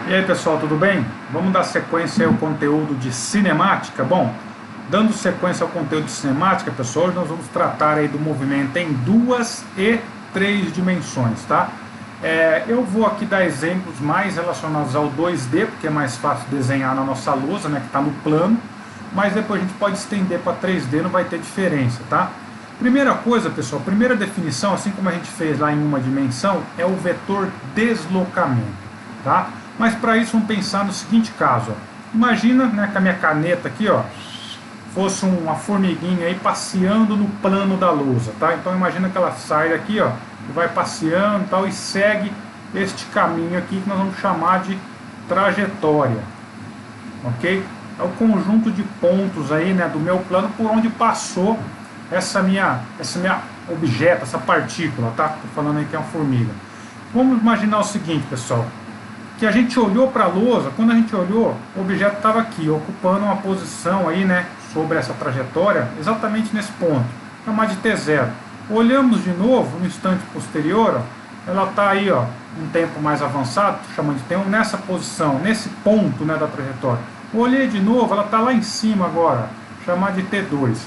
E aí pessoal, tudo bem? Vamos dar sequência ao conteúdo de cinemática? Bom, dando sequência ao conteúdo de cinemática, pessoal, hoje nós vamos tratar aí do movimento em 2 e 3 dimensões, tá? Eu vou aqui dar exemplos mais relacionados ao 2D, porque é mais fácil desenhar na nossa lousa, né, que está no plano, mas depois a gente pode estender para 3D, não vai ter diferença, tá? Primeira coisa, pessoal, primeira definição, assim como a gente fez lá em uma dimensão, é o vetor deslocamento, tá? Mas para isso vamos pensar no seguinte caso, ó. Imagina, né, que a minha caneta aqui, ó, fosse uma formiguinha aí passeando no plano da lousa, tá? Então imagina que ela sai daqui, ó, e vai passeando e tal, e segue este caminho aqui que nós vamos chamar de trajetória, ok? É o conjunto de pontos aí, né, do meu plano por onde passou essa minha objeto, essa partícula, tá? Tô falando aí que é uma formiga. Vamos imaginar o seguinte, pessoal, que a gente olhou para a lousa, quando a gente olhou, o objeto estava aqui, ocupando uma posição aí, né, sobre essa trajetória, exatamente nesse ponto, chamar de T0. Olhamos de novo, no instante posterior, ó, ela está aí, ó, um tempo mais avançado, chamando de tempo, nessa posição, nesse ponto, né, da trajetória. Olhei de novo, ela está lá em cima agora, chamar de T2,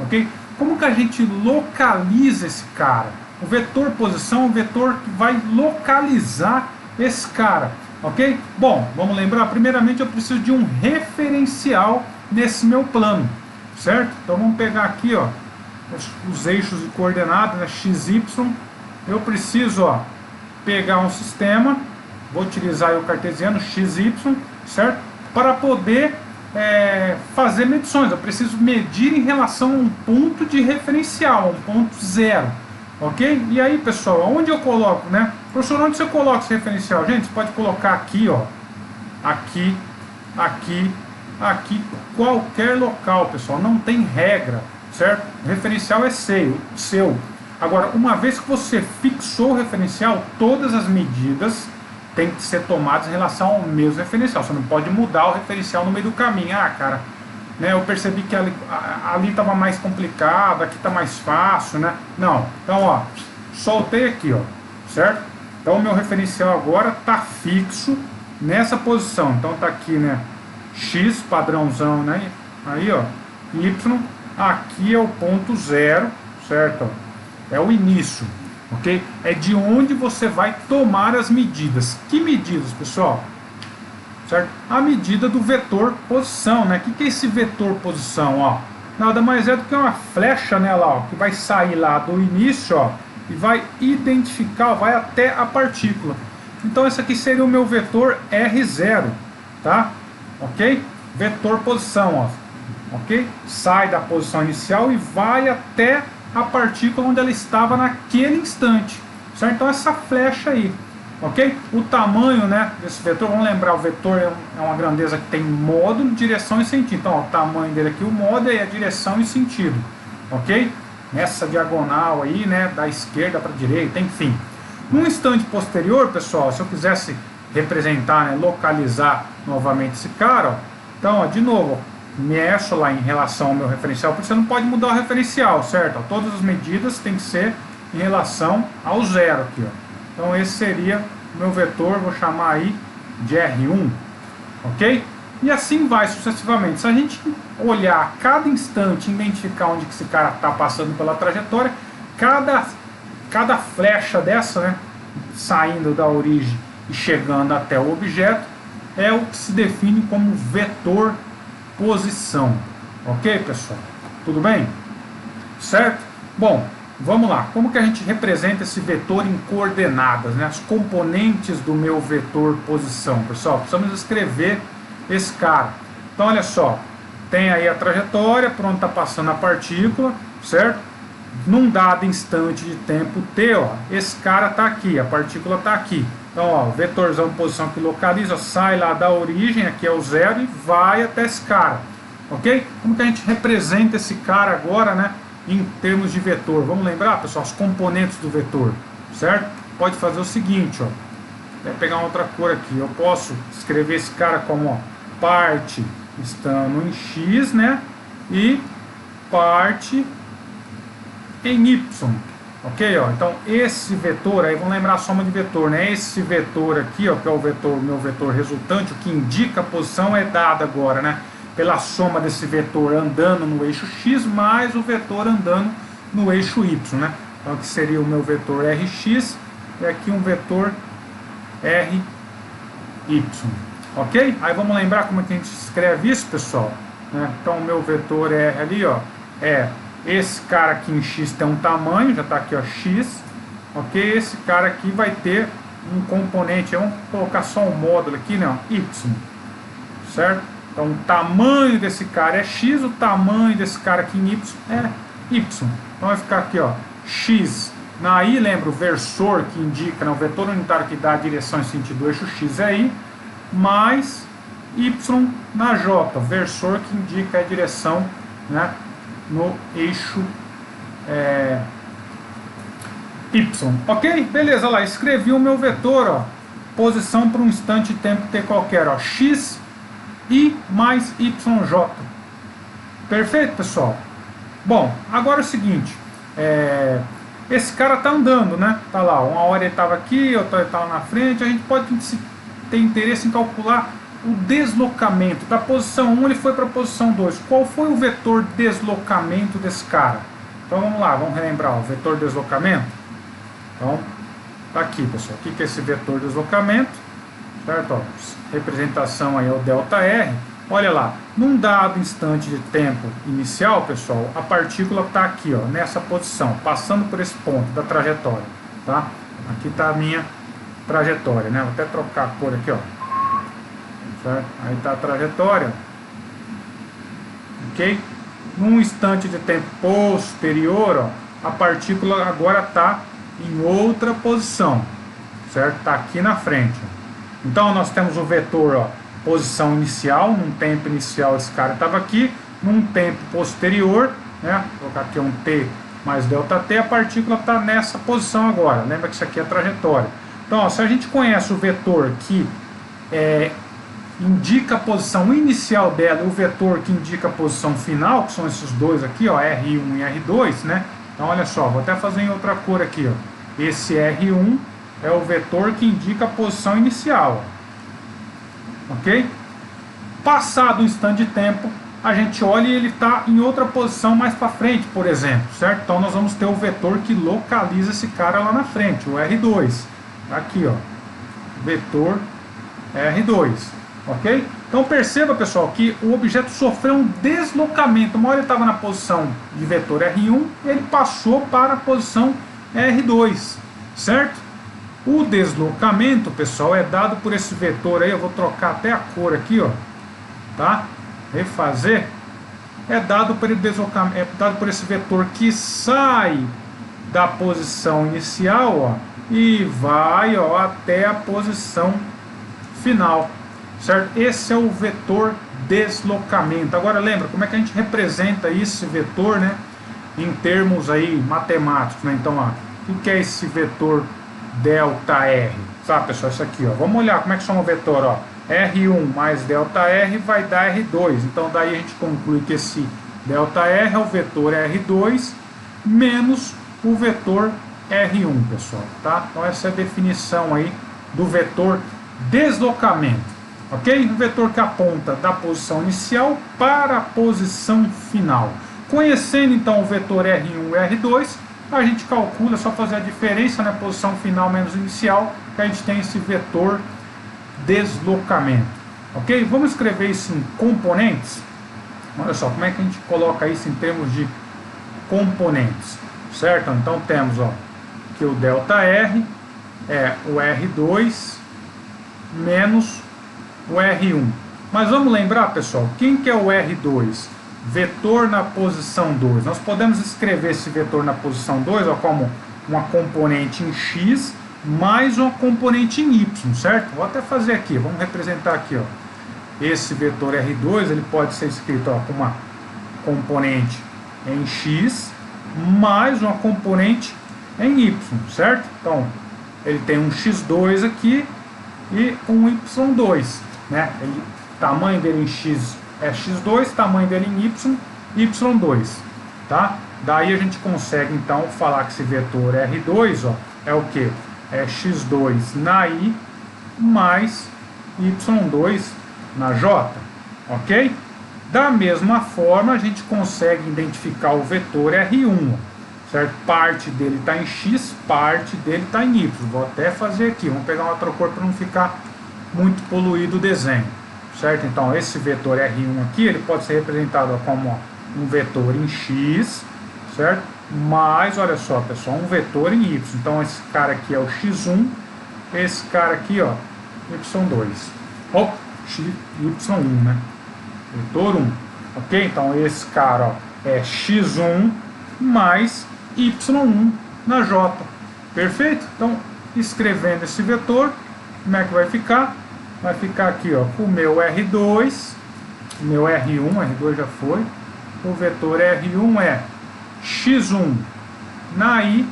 ok? Como que a gente localiza esse cara? O vetor posição é um vetor que vai localizar esse cara. Ok? Bom, vamos lembrar, primeiramente eu preciso de um referencial nesse meu plano, certo? Então vamos pegar aqui, ó, os eixos de coordenadas, né, x, y. Eu preciso, ó, pegar um sistema, vou utilizar o cartesiano x, y, certo? Para poder fazer medições, eu preciso medir em relação a um ponto de referencial, um ponto zero. Ok? E aí, pessoal, onde eu coloco, né? Professor, onde você coloca esse referencial? Gente, você pode colocar aqui, ó. Aqui, aqui, aqui, qualquer local, pessoal. Não tem regra, certo? O referencial é seu. Agora, uma vez que você fixou o referencial, todas as medidas têm que ser tomadas em relação ao mesmo referencial. Você não pode mudar o referencial no meio do caminho. Ah, cara, né, eu percebi que ali estava mais complicado, aqui está mais fácil, né? Não, então, ó, soltei aqui, ó, certo? Então o meu referencial agora está fixo nessa posição. Então está aqui, né, x, padrãozão, né? Aí, ó, y, aqui é o ponto zero, certo? É o início, ok? É de onde você vai tomar as medidas. Que medidas, pessoal? Certo? A medida do vetor posição, né? O que é esse vetor posição, ó? Nada mais é do que uma flecha, né, lá, ó, que vai sair lá do início, ó, e vai identificar, vai até a partícula. Então esse aqui seria o meu vetor R0, tá? Ok? Vetor posição, ó, ok? Sai da posição inicial e vai até a partícula onde ela estava naquele instante, certo? Então essa flecha aí. Ok? O tamanho, né, desse vetor, vamos lembrar, o vetor é uma grandeza que tem módulo, direção e sentido. Então, ó, o tamanho dele aqui, o módulo é a direção e sentido. Ok? Nessa diagonal aí, né, da esquerda para a direita, enfim. No instante posterior, pessoal, se eu quisesse representar, né, localizar novamente esse cara, ó, então, ó, de novo, ó, mexo lá em relação ao meu referencial, porque você não pode mudar o referencial, certo? Ó, todas as medidas têm que ser em relação ao zero aqui, ó. Então esse seria o meu vetor, vou chamar aí de R1, ok? E assim vai sucessivamente. Se a gente olhar a cada instante, identificar onde que esse cara está passando pela trajetória, cada flecha dessa, né, saindo da origem e chegando até o objeto, é o que se define como vetor posição. Ok, pessoal? Tudo bem? Certo? Bom, vamos lá, como que a gente representa esse vetor em coordenadas, né? As componentes do meu vetor posição, pessoal, precisamos escrever esse cara. Então olha só, tem aí a trajetória, por onde está passando a partícula, certo? Num dado instante de tempo t, ó, esse cara está aqui, a partícula está aqui. Então, ó, vetorzão posição que localiza, sai lá da origem, aqui é o zero, e vai até esse cara, ok? Como que a gente representa esse cara agora, né, em termos de vetor? Vamos lembrar, pessoal, os componentes do vetor, certo? Pode fazer o seguinte, ó, vou pegar uma outra cor aqui, eu posso escrever esse cara como, ó, parte estando em x, né, e parte em y, Ok? Ó, então esse vetor, aí vamos lembrar a soma de vetor, né? Esse vetor aqui, ó, que é o vetor, meu vetor resultante, o que indica a posição é dado agora, né? Pela soma desse vetor andando no eixo x mais o vetor andando no eixo y, né? Então aqui seria o meu vetor rx e aqui um vetor ry. Ok? Aí vamos lembrar como é que a gente escreve isso, pessoal, né? Então o meu vetor R ali, ó, é esse cara aqui em x tem um tamanho, já está aqui, ó, x, ok? Esse cara aqui vai ter um componente, vamos colocar só um módulo aqui, né, ó, y, certo? Então o tamanho desse cara é x, o tamanho desse cara aqui em y é y. Então vai ficar aqui, ó, x, aí lembra o versor que indica, né, o vetor unitário que dá a direção em sentido do eixo x é i, mais y na j, versor que indica a direção, né, no eixo y. Ok? Beleza, lá, escrevi o meu vetor, ó, posição para um instante de tempo t qualquer, ó, x, i mais yj. Perfeito, pessoal? Bom, agora é o seguinte, esse cara tá andando, né? Tá lá, uma hora ele estava aqui, outra ele estava na frente, a gente pode ter interesse em calcular o deslocamento. Da posição 1 ele foi para a posição 2. Qual foi o vetor deslocamento desse cara? Então vamos lá, vamos relembrar o vetor deslocamento. Então, tá aqui, pessoal. O que é esse vetor deslocamento? Certo? Ó, representação aí é o ΔR. Olha lá, num dado instante de tempo inicial, pessoal, a partícula está aqui, ó, nessa posição, passando por esse ponto da trajetória. Tá? Aqui está a minha trajetória, né? Vou até trocar a cor aqui, ó. Certo? Aí está a trajetória, ok? Num instante de tempo posterior, ó, a partícula agora está em outra posição, certo? Está aqui na frente. Então nós temos o vetor, ó, posição inicial, num tempo inicial esse cara estava aqui, num tempo posterior, né? Vou colocar aqui um t mais ΔT, a partícula está nessa posição agora. Lembra que isso aqui é a trajetória. Então, ó, se a gente conhece o vetor que indica a posição inicial dela e o vetor que indica a posição final, que são esses dois aqui, ó, R1 e R2, né? Então olha só, vou até fazer em outra cor aqui, ó. Esse R1 é o vetor que indica a posição inicial, ó. Ok? Passado um instante de tempo, a gente olha e ele está em outra posição mais para frente, por exemplo, certo? Então nós vamos ter o vetor que localiza esse cara lá na frente, o R2. Aqui, ó, vetor R2. Ok? Então perceba, pessoal, que o objeto sofreu um deslocamento. Uma hora ele estava na posição de vetor R1, ele passou para a posição R2, certo? O deslocamento, pessoal, é dado por esse vetor aí. Eu vou trocar até a cor aqui, ó, tá? Refazer. É dado por deslocamento, é dado por esse vetor que sai da posição inicial, ó, e vai, ó, até a posição final. Certo? Esse é o vetor deslocamento. Agora lembra como é que a gente representa esse vetor, né, em termos aí matemáticos, né? Então, ó, o que é esse vetor ΔR? Sabe, pessoal, isso aqui, ó. Vamos olhar como é que chama o vetor, ó. R1 mais ΔR vai dar R2. Então daí a gente conclui que esse ΔR é o vetor R2 menos o vetor R1, pessoal, tá? Então essa é a definição aí do vetor deslocamento. Ok? Um vetor que aponta da posição inicial para a posição final. Conhecendo então o vetor R1 e R2, a gente calcula, é só fazer a diferença, né, posição final menos inicial, que a gente tem esse vetor deslocamento. Ok? Vamos escrever isso em componentes. Olha só, como é que a gente coloca isso em termos de componentes. Certo? Então temos, ó, que o ΔR é o R2 menos o R1. Mas vamos lembrar, pessoal, quem que é o R2? Vetor na posição 2. Nós podemos escrever esse vetor na posição 2, ó, como uma componente em x mais uma componente em y, certo? Vou até fazer aqui, vamos representar aqui, ó. Esse vetor R2, ele pode ser escrito, ó, com uma componente em x mais uma componente em y, certo? Então, ele tem um x2 aqui e um y2. Né? Tamanho dele em x é x2, tamanho dele em y, y2, tá? Daí a gente consegue então falar que esse vetor R2, ó, é o que? É x2 na I mais y2 na J, ok? Da mesma forma, a gente consegue identificar o vetor R1, certo? Parte dele está em x, parte dele está em y. Vou até fazer aqui, vamos pegar uma outra cor para não ficar muito poluído o desenho, certo? Então, esse vetor R1 aqui, ele pode ser representado como ó, um vetor em x, certo? Mas, olha só, pessoal, um vetor em y. Então, esse cara aqui é o x1, esse cara aqui, ó, y2. Ou y1, né? Vetor 1. Ok? Então, esse cara, ó, é x1 mais y1 na j. Perfeito? Então, escrevendo esse vetor, como é que vai ficar? Vai ficar aqui, ó, o meu R2, o meu R1, R2 já foi. O vetor R1 é x1 na I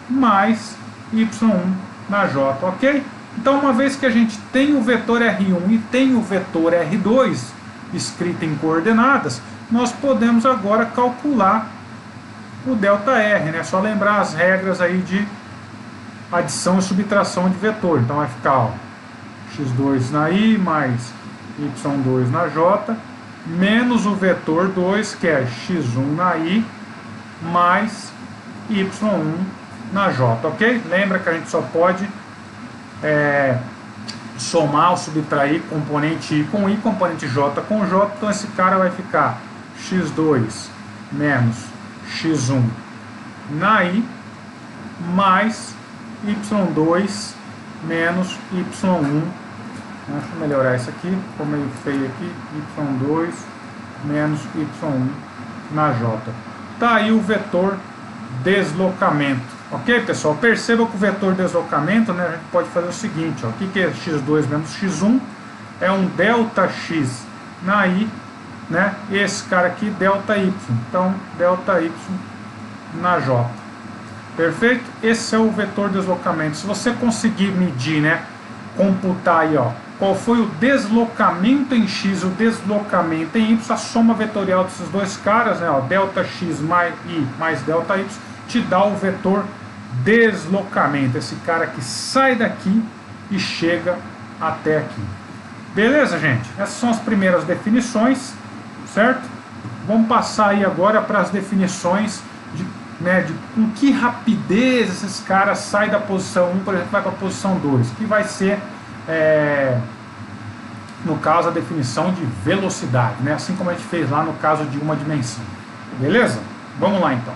mais y1 na j, ok? Então, uma vez que a gente tem o vetor R1 e tem o vetor R2 escrito em coordenadas, nós podemos agora calcular o ΔR, né? Só lembrar as regras aí de adição e subtração de vetor. Então vai ficar ó, x2 na I mais y2 na j, menos o vetor 2, que é x1 na I mais y1 na j, ok? Lembra que a gente só pode somar ou subtrair componente I com I, componente J com J, então esse cara vai ficar x2 menos x1 na I mais y2 menos y1. Deixa eu melhorar isso aqui, ficou meio feio aqui, y2 menos y1 na j. Tá aí o vetor deslocamento. Ok, pessoal? Perceba que o vetor deslocamento, né, a gente pode fazer o seguinte, ó, o que é x2 menos x1? É um ΔX na I, né? Esse cara aqui, ΔY. Então, ΔY na J. Perfeito? Esse é o vetor deslocamento. Se você conseguir medir, né, computar aí, ó, qual foi o deslocamento em x e o deslocamento em y, a soma vetorial desses dois caras, né, ó, ΔX mais I mais ΔY, te dá o vetor deslocamento, esse cara que sai daqui e chega até aqui. Beleza, gente? Essas são as primeiras definições, certo? Vamos passar aí agora para as definições de com que rapidez esses caras saem da posição 1, por exemplo, vai para a posição 2, que vai ser, no caso, a definição de velocidade, né? Assim como a gente fez lá no caso de uma dimensão. Beleza? Vamos lá, então.